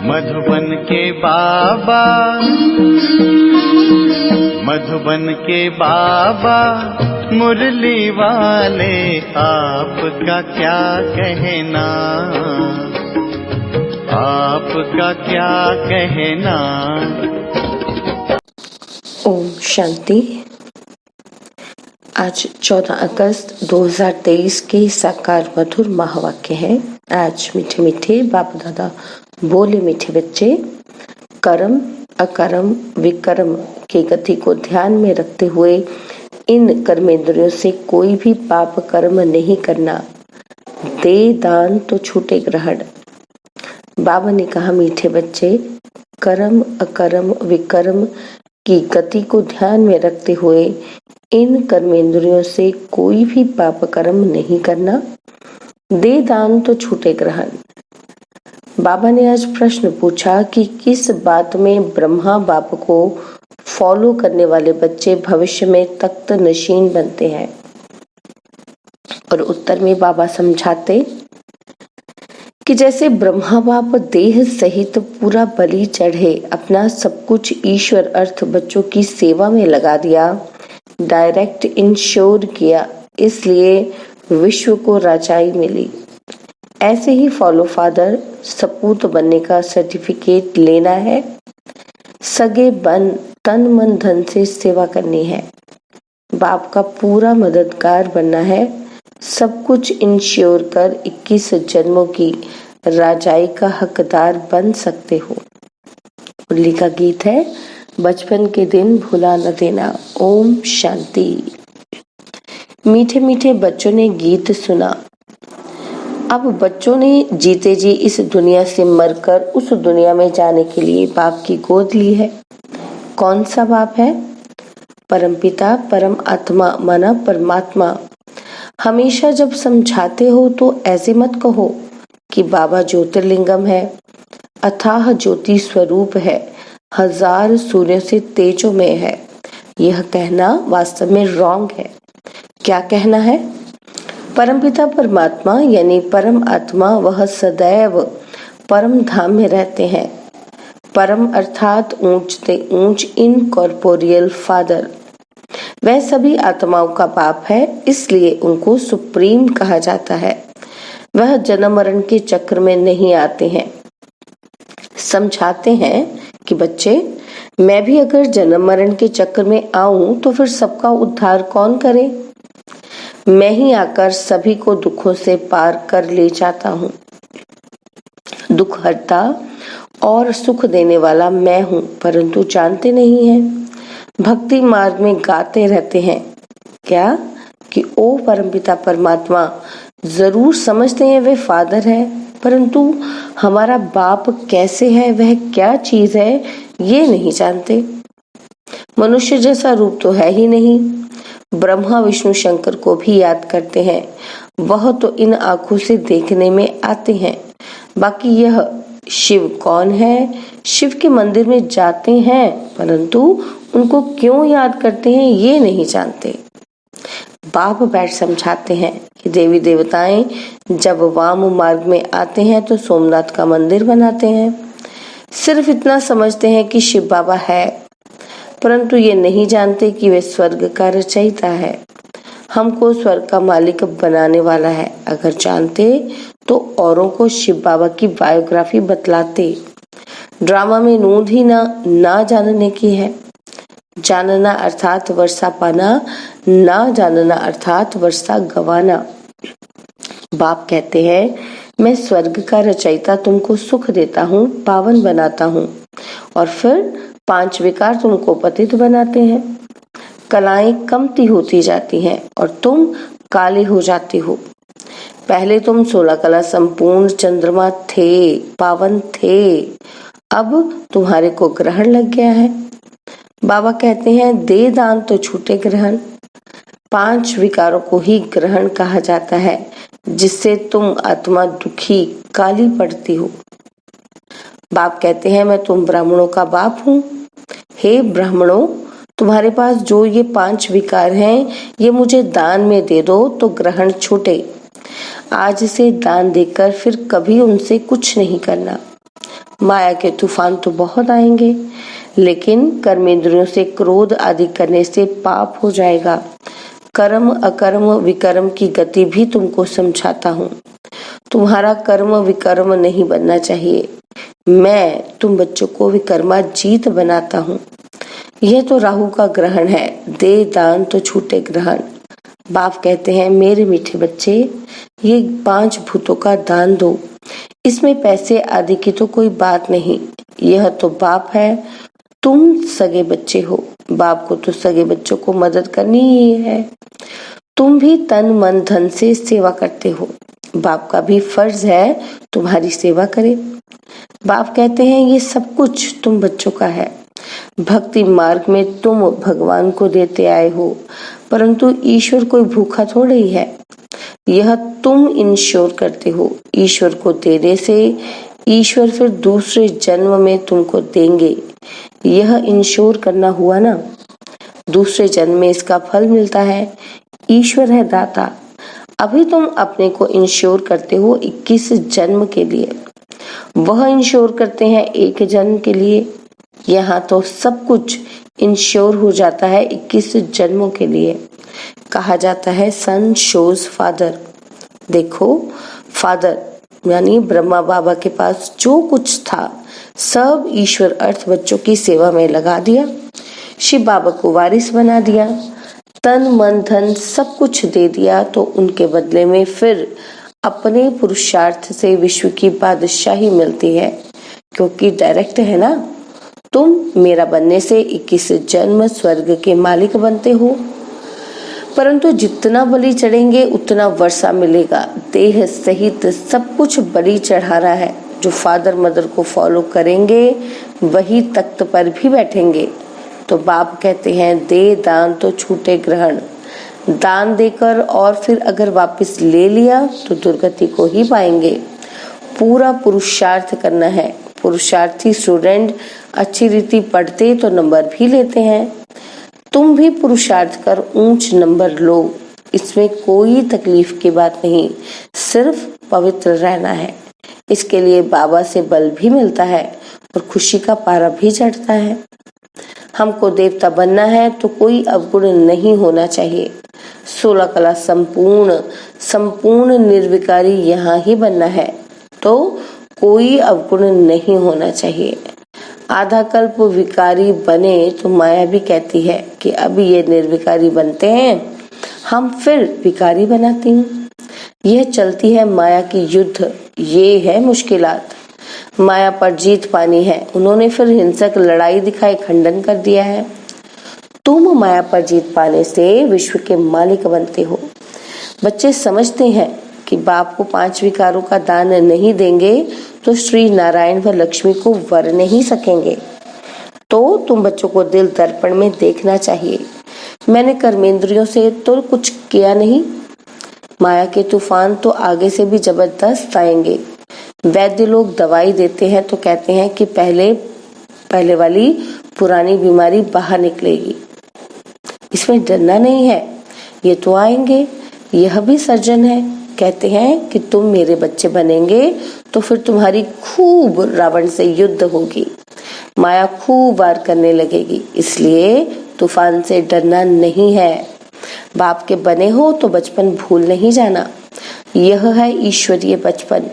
मधुबन के बाबा, मधुबन के बाबा मुरली वाले, आपका क्या कहना, आपका क्या कहना। ओम शांति। आज 14 अगस्त 2023 के साकार मधुर महावाक्य है। आज मीठे मीठे बाप दादा बोले, मीठे बच्चे, कर्म अकर्म विकर्म की गति को ध्यान में रखते हुए इन कर्मेंद्रियों से कोई भी पाप कर्म नहीं करना। दे दान तो छूटे ग्रहण। बाबा ने कहा, मीठे बच्चे, कर्म अकर्म विकर्म की गति को ध्यान में रखते हुए इन कर्मेंद्रियों से कोई भी पाप कर्म नहीं करना। दे दान तो छूटे ग्रहण। बाबा ने आज प्रश्न पूछा कि किस बात में ब्रह्मा बाप को फॉलो करने वाले बच्चे भविष्य में तख्त नशीन बनते हैं। और उत्तर में बाबा समझाते कि जैसे ब्रह्मा बाप देह सहित पूरा बलि चढ़े अपना सब कुछ ईश्वर अर्थ बच्चों की सेवा में लगा दिया, डायरेक्ट इंश्योर किया, इसलिए विश्व को राजाई मिली। ऐसे ही फॉलो फादर सपूत बनने का सर्टिफिकेट लेना है, सगे बन तन मन धन से सेवा करनी है, बाप का पूरा मददगार बनना है, सब कुछ इंश्योर कर 21 जन्मों की राजाई का हकदार बन सकते हो। मुरली का गीत है, बचपन के दिन भुला न देना। ओम शांति। मीठे मीठे बच्चों ने गीत सुना। अब बच्चों ने जीते जी इस दुनिया से मरकर उस दुनिया में जाने के लिए बाप की गोद ली है। कौन सा बाप है? परमपिता परम आत्मा माना परमात्मा। हमेशा जब समझाते हो तो ऐसे मत कहो कि बाबा ज्योतिर्लिंगम है, अथाह ज्योति स्वरूप है, हजार सूर्यों से तेजो में है। यह कहना वास्तव में रॉन्ग है। क्या कहना है? परमपिता परमात्मा यानी परम आत्मा वह सदैव परम धाम में रहते हैं। परम अर्थात ऊंच से ऊंच इनकॉर्पोरियल फादर। वह सभी आत्माओं का बाप है, इसलिए उनको सुप्रीम कहा जाता है। वह जन्म मरण के चक्र में नहीं आते हैं। समझाते हैं कि बच्चे, मैं भी अगर जन्म मरण के चक्र में आऊं तो फिर सबका उद्धार कौन करे? मैं ही आकर सभी को दुखों से पार कर ले जाता हूँ। दुख हरता और सुख देने वाला मैं हूँ, परंतु जानते नहीं हैं। भक्ति मार्ग में गाते रहते हैं क्या कि ओ परमपिता परमात्मा। जरूर समझते हैं वे फादर है, परंतु हमारा बाप कैसे है, वह क्या चीज है, ये नहीं जानते। मनुष्य जैसा रूप तो है ही नहीं। ब्रह्मा विष्णु शंकर को भी याद करते हैं, वह तो इन आंखों से देखने में आते हैं। बाकी यह शिव कौन है? शिव के मंदिर में जाते हैं, परंतु उनको क्यों याद करते हैं ये नहीं जानते। बाप बैठ समझाते हैं कि देवी देवताएं जब वाम मार्ग में आते हैं तो सोमनाथ का मंदिर बनाते हैं। सिर्फ इतना समझते हैं कि शिव बाबा है, परंतु ये नहीं जानते कि वे स्वर्ग का रचयिता है, हमको स्वर्ग का मालिक बनाने वाला है। अगर जानते तो औरों को शिव बाबा की बायोग्राफी बतलाते। ड्रामा में नूंद ही ना जानने की है। जानना अर्थात वर्षा पाना, ना जानना अर्थात वर्षा गवाना। बाप कहते हैं, मैं स्वर्ग का रचयिता तुमको सुख देता हूँ, पावन बनाता हूँ, और फिर 5 विकार तुमको पतित बनाते हैं। कलाएं कमती होती जाती हैं और तुम काले हो जाते हो। पहले तुम 16 कला संपूर्ण चंद्रमा थे, पावन थे, अब तुम्हारे को ग्रहण लग गया है। बाबा कहते हैं, दे दान तो छूटे ग्रहण। 5 विकारों को ही ग्रहण कहा जाता है, जिससे तुम आत्मा दुखी काली पड़ती हो। बाप कहते हैं, मैं तुम ब्राह्मणों का बाप हूँ। हे ब्राह्मणों, तुम्हारे पास जो ये 5 विकार हैं, ये मुझे दान में दे दो तो ग्रहण छूटे। आज से दान देकर फिर कभी उनसे कुछ नहीं करना। माया के तूफान तो बहुत आएंगे, लेकिन कर्मेंद्रियों से क्रोध आदि करने से पाप हो जाएगा। कर्म अकर्म विकर्म की गति भी तुमको समझाता हूँ। तुम्हारा कर्म विकर्म नहीं बनना चाहिए। मैं तुम बच्चों को विकर्माजीत बनाता हूँ। यह तो राहु का ग्रहण है, दे दान तो छूटे ग्रहण। बाप कहते हैं, मेरे मीठे बच्चे, ये 5 भूतों का दान दो। इसमें पैसे आदि की तो कोई बात नहीं। यह तो बाप है, तुम सगे बच्चे हो। बाप को तो सगे बच्चों को मदद करनी ही है। तुम भी तन मन धन से सेवा करते हो। बाप का भी फर्ज है तुम्हारी सेवा करे। बाप कहते हैं, ये सब कुछ तुम बच्चों का है। भक्ति मार्ग में तुम भगवान को देते आए हो, परंतु ईश्वर कोई भूखा थोड़े ही है। यह तुम इंश्योर करते हो। ईश्वर को देने से ईश्वर फिर दूसरे जन्म में तुमको देंगे। यह इंश्योर करना हुआ ना। दूसरे जन्म में इसका फल मिलता है। ईश्वर है दाता। अभी तुम अपने को इंश्योर करते हो 21 जन्म के लिए, वह इंश्योर करते हैं 1 जन्म के लिए। यहाँ तो सब कुछ इंश्योर हो जाता है 21 जन्मों के लिए। कहा जाता है सन शोज फादर। देखो, फादर यानी ब्रह्मा बाबा के पास जो कुछ था सब ईश्वर अर्थ बच्चों की सेवा में लगा दिया। शिव बाबा को वारिस बना दिया, तन मन धन सब कुछ दे दिया, तो उनके बदले में फिर अपने पुरुषार्थ से विश्व की बादशाही मिलती है, क्योंकि डायरेक्ट है ना। तुम मेरा बनने से 21 जन्म स्वर्ग के मालिक बनते हो, परंतु जितना बलि चढ़ेंगे उतना वर्षा मिलेगा। देह सहित सब कुछ बलि चढ़ाना है। जो फादर मदर को फॉलो करेंगे वही तख्त पर भी बैठेंगे। तो बाप कहते हैं, दे दान तो छूटे ग्रहण। दान देकर और फिर अगर वापस ले लिया तो दुर्गति को ही पाएंगे। पूरा पुरुषार्थ करना है। पुरुषार्थी स्टूडेंट अच्छी रीति पढ़ते तो नंबर भी लेते हैं। तुम भी पुरुषार्थ कर ऊंच नंबर लो, इसमें कोई तकलीफ की बात नहीं, सिर्फ पवित्र रहना है। इसके लिए बाबा से बल भी मिलता है और खुशी का पारा भी चढ़ता है। हमको देवता बनना है तो कोई अवगुण नहीं होना चाहिए। 16 कला संपूर्ण निर्विकारी यहाँ ही बनना है, तो कोई अवगुण नहीं होना चाहिए। आधा कल्प विकारी बने तो माया भी कहती है कि अभी ये निर्विकारी बनते हैं, हम फिर विकारी बनाती हूँ। यह चलती है माया की युद्ध। ये है मुश्किलात। माया पर जीत पानी है। उन्होंने फिर हिंसक लड़ाई दिखाई खंडन कर दिया है। तुम माया पर जीत पाने से विश्व के मालिक बनते हो। बच्चे समझते हैं कि बाप को 5 विकारों का दान नहीं देंगे तो श्री नारायण व लक्ष्मी को वर नहीं सकेंगे। तो तुम बच्चों को दिल दर्पण में देखना चाहिए। मैंने कर्मेंद्रियों से तो कुछ किया नहीं। माया के तूफान तो आगे से भी जबरदस्त आएंगे। वैद्य लोग दवाई देते हैं तो कहते हैं कि पहले वाली पुरानी बीमारी बाहर निकलेगी। इसमें डरना नहीं है, ये तो आएंगे। यह भी सर्जन है। कहते हैं कि तुम मेरे बच्चे बनेंगे तो फिर तुम्हारी खूब रावण से युद्ध होगी, माया खूब वार करने लगेगी। इसलिए तूफान से डरना नहीं है। बाप के बने हो तो बचपन भूल नहीं जाना। यह है ईश्वरीय बचपन।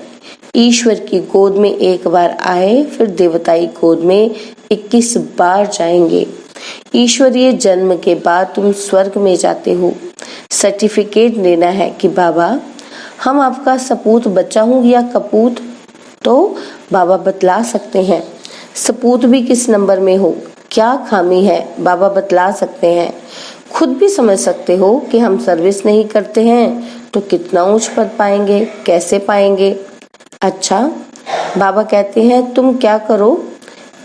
ईश्वर की गोद में एक बार आए, फिर देवताई गोद में 21 बार जाएंगे। ईश्वरीय जन्म के बाद तुम स्वर्ग में जाते हो। सर्टिफिकेट लेना है कि बाबा हम आपका सपूत बच्चा हूँ या कपूत, तो बाबा बतला सकते हैं। सपूत भी किस नंबर में हो, क्या खामी है, बाबा बतला सकते हैं। खुद भी समझ सकते हो कि हम सर्विस नहीं करते हैं तो कितना ऊंच पद पाएंगे, कैसे पाएंगे। अच्छा, बाबा कहते हैं तुम क्या करो,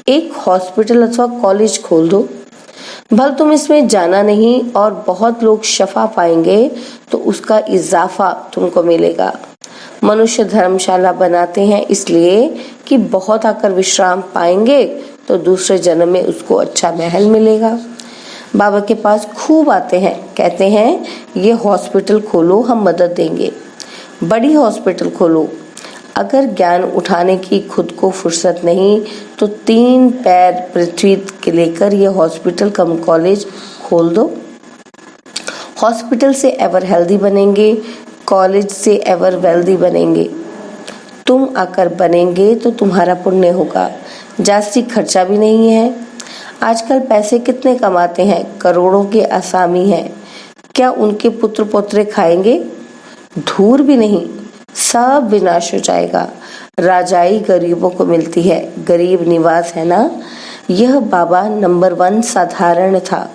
एक हॉस्पिटल अथवा कॉलेज खोल दो। भल तुम इसमें जाना नहीं और बहुत लोग शफा पाएंगे तो उसका इजाफा तुमको मिलेगा। मनुष्य धर्मशाला बनाते हैं इसलिए कि बहुत आकर विश्राम पाएंगे तो दूसरे जन्म में उसको अच्छा महल मिलेगा। बाबा के पास खूब आते हैं, कहते हैं ये हॉस्पिटल खोलो, हम मदद देंगे। बड़ी हॉस्पिटल खोलो। अगर ज्ञान उठाने की खुद को फुर्सत नहीं तो 3 पैर पृथ्वी के लेकर ये हॉस्पिटल कम कॉलेज खोल दो। हॉस्पिटल से एवर हेल्दी बनेंगे, कॉलेज से एवर वेल्दी बनेंगे। तुम आकर बनेंगे तो तुम्हारा पुण्य होगा। जास्ती खर्चा भी नहीं है। आजकल पैसे कितने कमाते हैं, करोड़ों के आसामी हैं। क्या उनके पुत्र पोत्रे खाएंगे? धूर भी नहीं, सब विनाश हो जाएगा। राजाई गरीबों को मिलती है, गरीब निवास है ना। यह बाबा नंबर 1 साधारण था।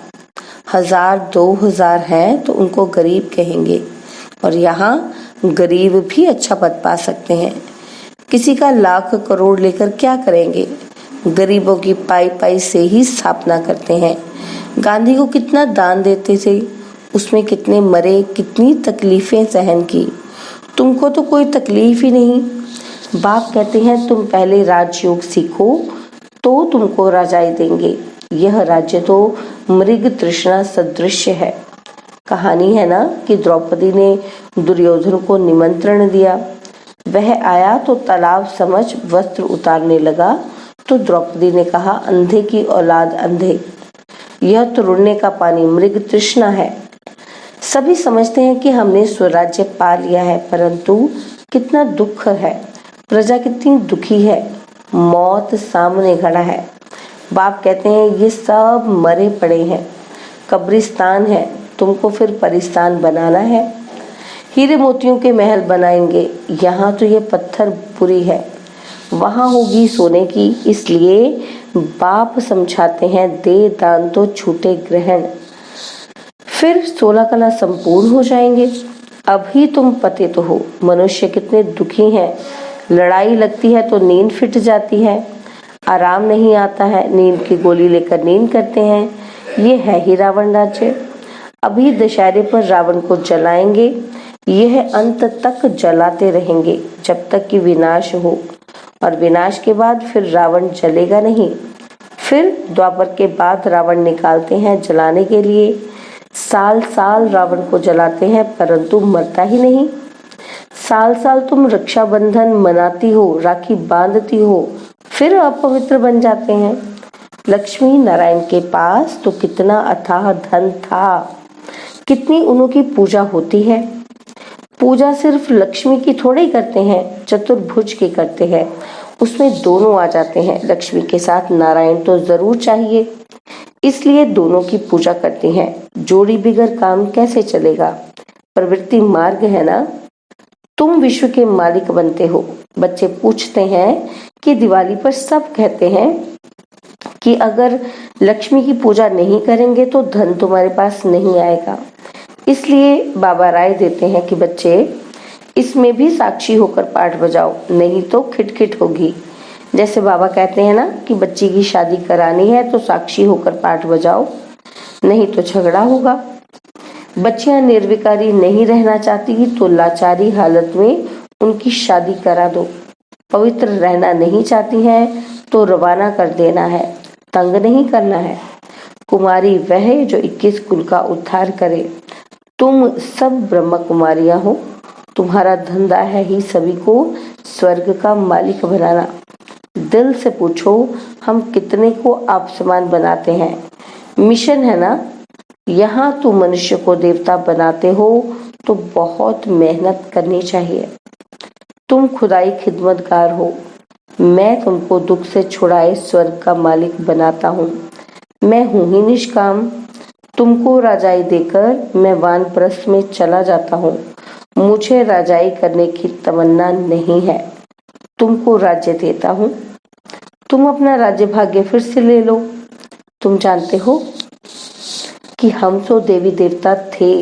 1000-2000 हैं तो उनको गरीब कहेंगे, और यहाँ गरीब भी अच्छा पद पा सकते हैं। किसी का लाख करोड़ लेकर क्या करेंगे? गरीबों की पाई पाई से ही स्थापना करते हैं। गांधी को कितना दान देते थे, उसमें कितने मरे, कितनी तकलीफें सहन की। तुमको तो कोई तकलीफ ही नहीं। बाप कहते हैं तुम पहले राजयोग सीखो तो तुमको राजाई देंगे। यह राज्य तो मृग तृष्णा सदृश है। कहानी है ना कि द्रौपदी ने दुर्योधन को निमंत्रण दिया। वह आया तो तालाब समझ वस्त्र उतारने लगा तो द्रौपदी ने कहा, अंधे की औलाद अंधे, यह तो रुड़ने का पानी मृग तृष्णा है। सभी समझते हैं कि हमने स्वराज्य पा लिया है, परंतु कितना दुख है, प्रजा कितनी दुखी है, मौत सामने खड़ा है। बाप कहते हैं ये सब मरे पड़े हैं, कब्रिस्तान है, तुमको फिर परिस्तान बनाना है। हीरे मोतियों के महल बनाएंगे, यहाँ तो ये पत्थर पुरी है, वहाँ होगी सोने की। इसलिए बाप समझाते हैं दे दान तो छूटे ग्रहण, फिर 16 कला संपूर्ण हो जाएंगे। अभी तुम पतित हो। मनुष्य कितने दुखी हैं। लड़ाई लगती है तो नींद फिट जाती है, आराम नहीं आता है, नींद की गोली लेकर नींद करते हैं। ये है ही रावण राज्य। अभी दशहरे पर रावण को जलाएंगे, यह अंत तक जलाते रहेंगे जब तक कि विनाश हो, और विनाश के बाद फिर रावण जलेगा नहीं। फिर द्वापर के बाद रावण निकालते हैं जलाने के लिए। साल साल रावण को जलाते हैं परंतु मरता ही नहीं। साल साल तुम रक्षाबंधन मनाती हो, राखी बांधती हो, फिर अपवित्र बन जाते हैं। लक्ष्मी नारायण के पास तो कितना अथाह धन था, कितनी उनकी पूजा होती है। पूजा सिर्फ लक्ष्मी की थोड़ी करते हैं, चतुर्भुज की करते हैं। उसमें दोनों आ जाते हैं, लक्ष्मी के साथ नारायण तो जरूर चाहिए, इसलिए दोनों की पूजा करती हैं। जोड़ी बिगर काम कैसे चलेगा? प्रवृत्ति मार्ग है ना। तुम विश्व के मालिक बनते हो। बच्चे पूछते हैं कि दिवाली पर सब कहते हैं कि अगर लक्ष्मी की पूजा नहीं करेंगे तो धन तुम्हारे पास नहीं आएगा। इसलिए बाबा राय देते हैं कि बच्चे इसमें भी साक्षी होकर पाठ बजाओ, नहीं तो खिटखिट होगी। जैसे बाबा कहते हैं ना कि बच्ची की शादी करानी है तो साक्षी होकर पाठ बजाओ, नहीं तो झगड़ा होगा। बच्चियां निर्विकारी नहीं रहना चाहती तो लाचारी हालत में उनकी शादी करा दो। पवित्र रहना नहीं चाहती हैं तो रवाना कर देना है, तंग नहीं करना है। कुमारी वह जो 21 कुल का उद्धार करे। तुम सब ब्रह्म कुमारियां हो। तुम्हारा धंधा है ही सभी को स्वर्ग का मालिक बनाना। दिल से पूछो हम कितने को आप समान बनाते हैं। मिशन है ना। यहाँ तो मनुष्य को देवता बनाते हो तो बहुत मेहनत करनी चाहिए। तुम खुदाई खिदमतगार हो, मैं तुमको दुख से छुड़ाए स्वर्ग का मालिक बनाता हूँ। मैं हूँ ही निष्काम। तुमको राजाई देकर मैं वानप्रस्थ में चला जाता हूँ। मुझे राजाई करने की तमन्ना नहीं है, तुमको राज्य देता हूँ। तुम अपना राज्य भाग्य फिर से ले लो। तुम जानते हो कि हम तो देवी देवता थे।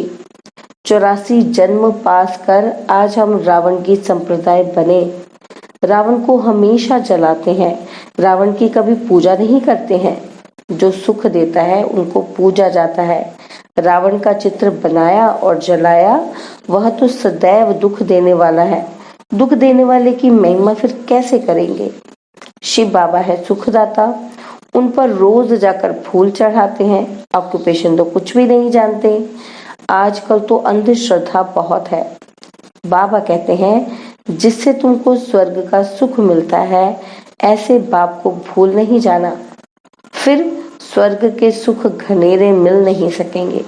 84 जन्म पास कर आज हम रावण की संप्रदाय बने। रावण को हमेशा जलाते हैं, रावण की कभी पूजा नहीं करते हैं। जो सुख देता है उनको पूजा जाता है। रावण का चित्र बनाया और जलाया, वह तो सदैव दुख देने वाला है। दुख देने वाले की महिमा फिर कैसे करेंगे? शिव बाबा है सुखदाता, उन पर रोज जाकर फूल चढ़ाते हैं। ऑक्यूपेशन तो कुछ भी नहीं जानते। आजकल तो अंधश्रद्धा बहुत है। बाबा कहते हैं जिससे तुमको स्वर्ग का सुख मिलता है, ऐसे बाप को भूल नहीं जाना। फिर स्वर्ग के सुख घनेरे मिल नहीं सकेंगे।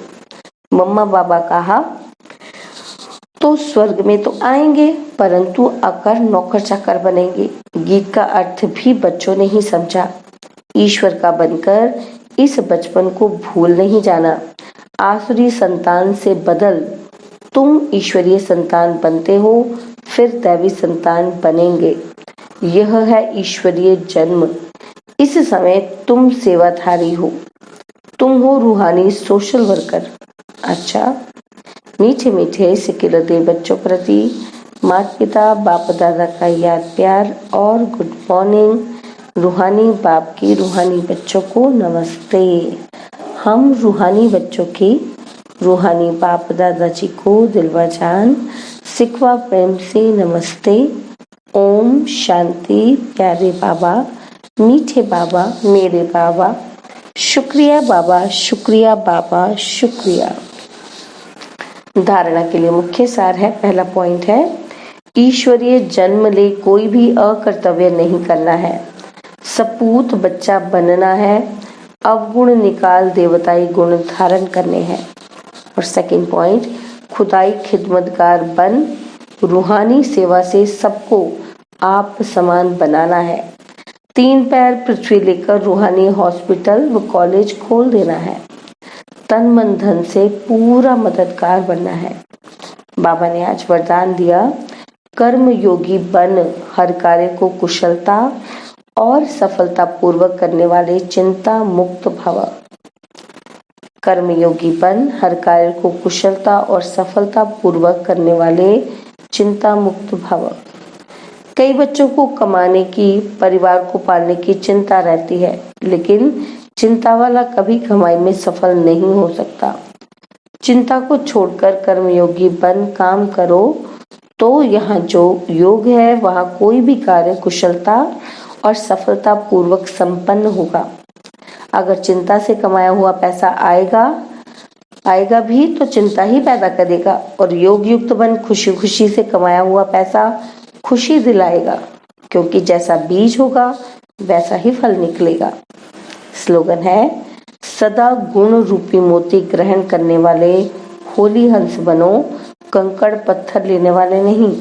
मम्मा बाबा कहा तो स्वर्ग में तो आएंगे, परंतु आकर नौकर चाकर बनेंगे। गीत का अर्थ भी बच्चों ने ही समझा। ईश्वर का बनकर इस बचपन को भूल नहीं जाना। आसुरी संतान से बदल तुम ईश्वरीय संतान बनते हो, फिर दैवी संतान बनेंगे। यह है ईश्वरीय जन्म। इस समय तुम सेवाधारी हो, तुम हो रूहानी सोशल वर्कर। अच्छा, मीठे मीठे सिकिलते बच्चों प्रति माता पिता बाप दादा का याद प्यार और गुड मॉर्निंग। रूहानी बाप की रूहानी बच्चों को नमस्ते। हम रूहानी बच्चों की रूहानी बाप दादाजी को दिलवा जान सिकवा प्रेम से नमस्ते। ओम शांति। प्यारे बाबा, मीठे बाबा, मेरे बाबा, शुक्रिया बाबा, शुक्रिया बाबा, शुक्रिया। धारणा के लिए मुख्य सार है। पहला पॉइंट है, ईश्वरीय जन्म ले कोई भी अकर्तव्य नहीं करना है, सपूत बच्चा बनना है, अवगुण निकाल देवताई गुण धारण करने हैं। और सेकंड पॉइंट, खुदाई खिदमतगार बन रूहानी सेवा से सबको आप समान बनाना है। 3 पैर पृथ्वी लेकर रूहानी हॉस्पिटल व कॉलेज खोल देना है। तन मन धन से पूरा मददगार बनना है। बाबा ने आज वरदान दिया, कर्म योगी बन हर कार्य को कुशलता और सफलता पूर्वक करने वाले चिंता मुक्त भव। कर्म योगी बन हर कार्य को कुशलता और सफलता पूर्वक करने वाले चिंता मुक्त भव। कई बच्चों को कमाने की, परिवार को पालने की चिंता रहती है, लेकिन चिंता वाला कभी कमाई में सफल नहीं हो सकता। चिंता को छोड़कर कर्मयोगी बन काम करो तो यहाँ जो योग है वहाँ कोई भी कार्य कुशलता और सफलता पूर्वक संपन्न होगा। अगर चिंता से कमाया हुआ पैसा आएगा भी तो चिंता ही पैदा करेगा, और योग युक्त बन खुशी खुशी से कमाया हुआ पैसा खुशी दिलाएगा, क्योंकि जैसा बीज होगा वैसा ही फल निकलेगा। स्लोगन है, सदा गुण रूपी मोती ग्रहण करने वाले होली हंस बनो, कंकड़ पत्थर लेने वाले नहीं।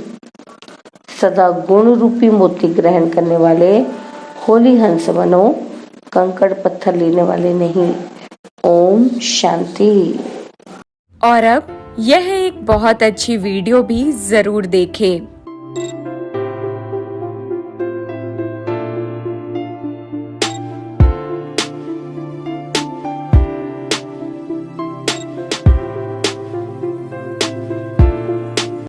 सदा गुण रूपी मोती ग्रहण करने वाले होली हंस बनो, कंकड़ पत्थर लेने वाले नहीं। ओम शांति। और अब यह एक बहुत अच्छी वीडियो भी जरूर देखें।